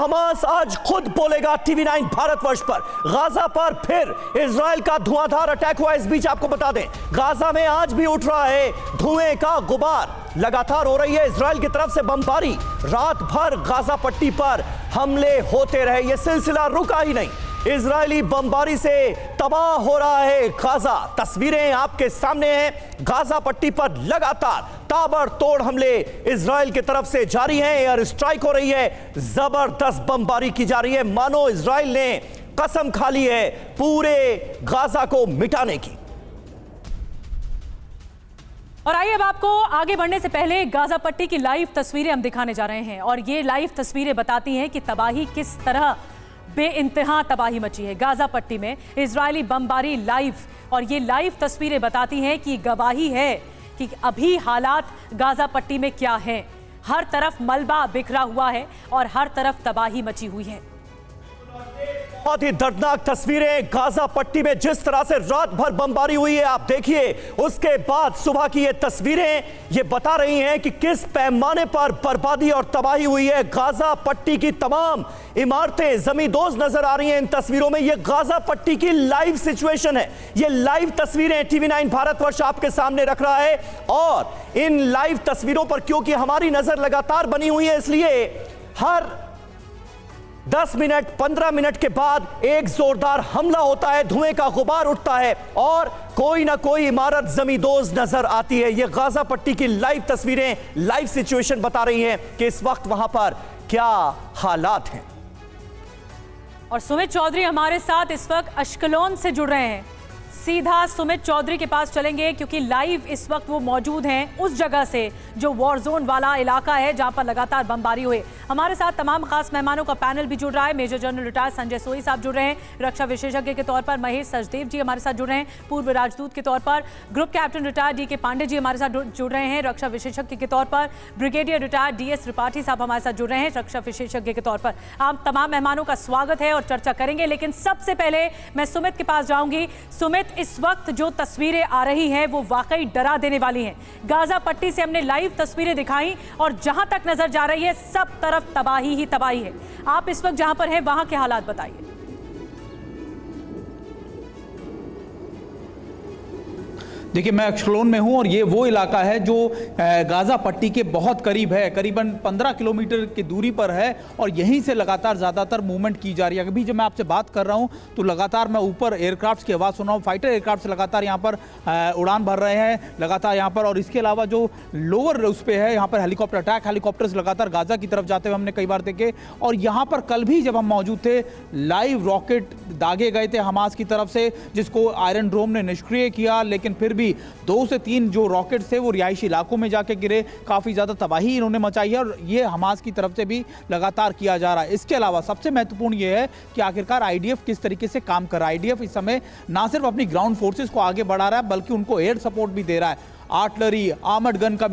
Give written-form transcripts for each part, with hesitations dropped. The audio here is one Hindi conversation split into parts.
हमास आज खुद बोलेगा टीवी 9 भारतवर्ष पर। गाजा पर फिर इजराइल का धुआंधार अटैक हुआ। इस बीच आपको बता दें, गाजा में आज भी उठ रहा है धुएं का गुबार। लगातार हो रही है इजराइल की तरफ से बमबारी। रात भर गाजा पट्टी पर हमले होते रहे, यह सिलसिला रुका ही नहीं। इजरायली बमबारी से तबाह हो रहा है गाजा। तस्वीरें आपके सामने हैं। गाजा पट्टी पर लगातार ताबड़तोड़ हमले इजराइल की तरफ से जारी हैं। एयर स्ट्राइक हो रही है, जबरदस्त बमबारी की जा रही है, मानो इजराइल ने कसम खा ली है पूरे गाजा को मिटाने की। और आइए अब आपको आगे बढ़ने से पहले गाजा पट्टी की लाइव तस्वीरें हम दिखाने जा रहे हैं। और ये लाइव तस्वीरें बताती हैं कि तबाही किस तरह बेइंतहा तबाही मची है गाजा पट्टी में। इजरायली बमबारी लाइव, और ये लाइव तस्वीरें बताती हैं कि गवाही है कि अभी हालात गाजा पट्टी में क्या हैं। हर तरफ मलबा बिखरा हुआ है और हर तरफ तबाही मची हुई है। बहुत ही दर्दनाक तस्वीरें गाजा पट्टी में जिस तरह से रात भर बमबारी हुई है, आप देखिए। उसके बाद सुबह की ये तस्वीरें ये बता रही हैं कि किस पैमाने पर बर्बादी और तबाही हुई है। गाजा पट्टी की तमाम इमारतें जमींदोज नजर आ रही हैं इन तस्वीरों में। ये गाजा पट्टी की लाइव सिचुएशन है। ये लाइव तस्वीरें टीवी 9 भारतवर्ष आपके सामने रख रहा है। और इन लाइव तस्वीरों पर क्योंकि हमारी नजर लगातार बनी हुई है, इसलिए हर 10 मिनट 15 मिनट के बाद एक जोरदार हमला होता है, धुएं का गुबार उठता है और कोई ना कोई इमारत जमींदोज नजर आती है। यह गाजा पट्टी की लाइव तस्वीरें, लाइव सिचुएशन बता रही हैं कि इस वक्त वहां पर क्या हालात हैं। और सुमित चौधरी हमारे साथ इस वक्त अश्कलोन से जुड़ रहे हैं। सीधा सुमित चौधरी के पास चलेंगे क्योंकि लाइव इस वक्त वो मौजूद हैं उस जगह से जो वॉर जोन वाला इलाका है जहां पर लगातार बमबारी हुई। हमारे साथ तमाम खास मेहमानों का पैनल भी जुड़ रहा है। मेजर जनरल रिटायर्ड संजय सोई साहब जुड़ रहे हैं, रक्षा विशेषज्ञ के तौर पर महेश सचदेव जी हमारे साथ जुड़ रहे हैं, पूर्व राजदूत के तौर पर ग्रुप कैप्टन रिटायर्ड डी के पांडे जी हमारे साथ जुड़ रहे हैं, रक्षा विशेषज्ञ के तौर पर ब्रिगेडियर रिटायर्ड DS त्रिपाठी साहब हमारे साथ जुड़ रहे हैं, रक्षा विशेषज्ञ के तौर पर। आप तमाम मेहमानों का स्वागत है और चर्चा करेंगे, लेकिन सबसे पहले मैं सुमित के पास जाऊंगी। सुमित, इस वक्त जो तस्वीरें आ रही हैं वो वाकई डरा देने वाली हैं। गाजा पट्टी से हमने लाइव तस्वीरें दिखाई और जहां तक नजर जा रही है सब तरफ तबाही ही तबाही है। आप इस वक्त जहां पर हैं वहां के हालात बताइए। देखिए, मैं अश्कलोन में हूं और ये वो इलाका है जो गाजा पट्टी के बहुत करीब है, करीबन 15 किलोमीटर की दूरी पर है और यहीं से लगातार ज़्यादातर मूवमेंट की जा रही है। अभी जब मैं आपसे बात कर रहा हूं तो लगातार मैं ऊपर एयरक्राफ्ट की आवाज़ सुन रहा हूँ। फाइटर एयरक्राफ्ट से लगातार यहाँ पर उड़ान भर रहे हैं लगातार यहाँ पर। और इसके अलावा जो लोअर उस पर है यहाँ पर हेलीकॉप्टर अटैक, हेलीकॉप्टर्स लगातार गाजा की तरफ जाते हुए हमने कई बार देखे। और यहाँ पर कल भी जब हम मौजूद थे, लाइव रॉकेट दागे गए थे हमास की तरफ से, जिसको आयरन ड्रोम ने निष्क्रिय किया, लेकिन फिर भी 2 से 3 जो रॉकेट थे वो रिहायशी इलाकों में जाके गिरे। काफी ज्यादा तबाही इन्होंने मचाई है और ये हमास की तरफ से भी लगातार किया जा रहा है। इसके अलावा सबसे महत्वपूर्ण ये है कि आखिरकार IDF किस तरीके से काम कर रहा है। IDF इस समय ना सिर्फ अपनी ग्राउंड फोर्सेस को आगे बढ़ा रहा है बल्कि उनको एयर सपोर्ट भी दे रहा है। आर्टिलरी, आर्मर्ड गन का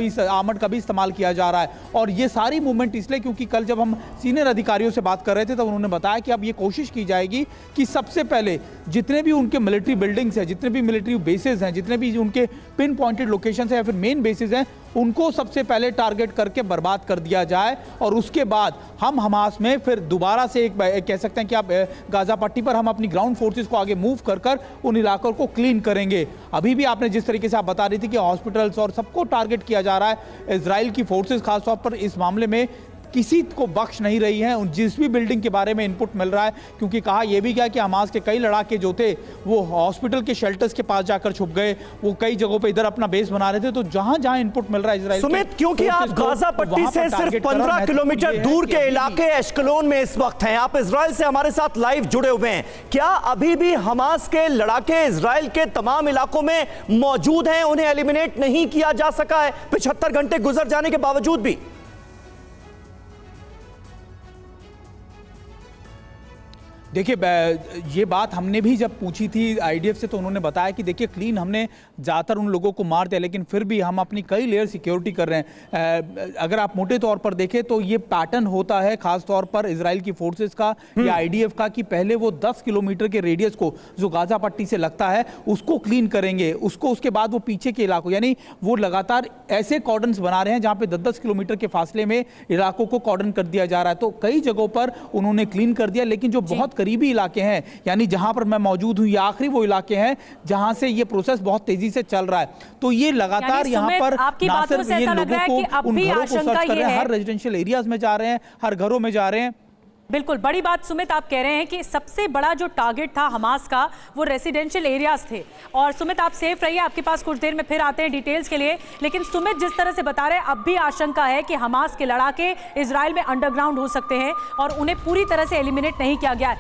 भी इस्तेमाल किया जा रहा है। और ये सारी मूवमेंट इसलिए क्योंकि कल जब हम सीनियर अधिकारियों से बात कर रहे थे तब उन्होंने बताया कि अब ये कोशिश की जाएगी कि सबसे पहले जितने भी उनके मिलिट्री बिल्डिंग्स हैं, जितने भी मिलिट्री बेसेस हैं, जितने भी उनके पिन पॉइंटेड लोकेशंस हैं या फिर मेन बेसेस हैं, उनको सबसे पहले टारगेट करके बर्बाद कर दिया जाए। और उसके बाद हम हमास में फिर दोबारा से एक कह सकते हैं कि आप गाजा पट्टी पर हम अपनी ग्राउंड फोर्सेस को आगे मूव कर उन इलाकों को क्लीन करेंगे। अभी भी आपने जिस तरीके से आप बता रही थी कि हॉस्पिटल्स और सबको टारगेट किया जा रहा है, इजराइल की फोर्सेस खासतौर पर इस मामले में किसी को बख्श नहीं रही हैं। जिस भी बिल्डिंग के बारे में इनपुट मिल रहा है, क्योंकि कहा यह भी गया कि हमास के कई लड़ाके जो थे वो हॉस्पिटल के शेल्टर्स के पास जाकर छुप गए, वो कई जगहों पे इधर अपना बेस बना रहे थे। तो जहां जहां इनपुट मिल रहा है इजराइल सुमित, क्योंकि आप गाजा पट्टी से सिर्फ 15 किलोमीटर दूर के इलाके एश्कलोन में इस वक्त हैं, आप इजराइल से हमारे साथ लाइव जुड़े हुए हैं, क्या अभी भी हमास के लड़ाके इजराइल के तमाम इलाकों में मौजूद हैं? उन्हें एलिमिनेट नहीं किया जा सका है 75 घंटे गुजर जाने के बावजूद भी? देखिए ये बात हमने भी जब पूछी थी आईडीएफ से तो उन्होंने बताया कि देखिए क्लीन हमने ज़्यादातर उन लोगों को मार दिया, लेकिन फिर भी हम अपनी कई लेयर सिक्योरिटी कर रहे हैं। अगर आप मोटे तौर पर देखें तो ये पैटर्न होता है खास तौर पर इजराइल की फोर्सेस का या आईडीएफ का कि पहले वो 10 किलोमीटर के रेडियस को जो गाजा पट्टी से लगता है उसको क्लीन करेंगे, उसके बाद वो पीछे के इलाकों, यानी वो लगातार ऐसे कॉर्डन्स बना रहे हैं जहाँ पे 10-10 किलोमीटर के फासले में इलाकों को कॉर्डन कर दिया जा रहा है। तो कई जगहों पर उन्होंने क्लीन कर दिया, लेकिन जो बहुत करीबी इलाके हैं, यानी जहां पर मैं मौजूद हूं, ये आखिरी वो इलाके हैं जहां से ये प्रोसेस बहुत तेजी से चल रहा है। तो ये लगातार यहां पर ना सिर्फ ये लोगों को उन घरों को सर्च कर रहे हैं, हर रेजिडेंशियल एरियाज में जा रहे हैं, हर घरों में जा रहे हैं। बिल्कुल बड़ी बात सुमित आप कह रहे हैं कि सबसे बड़ा जो टारगेट था हमास का वो रेसिडेंशियल एरियाज थे। और सुमित आप सेफ रहिए, आपके पास कुछ देर में फिर आते हैं डिटेल्स के लिए। लेकिन सुमित जिस तरह से बता रहे हैं, अब भी आशंका है कि हमास के लड़ाके इजराइल में अंडरग्राउंड हो सकते हैं और उन्हें पूरी तरह से एलिमिनेट नहीं किया गया है।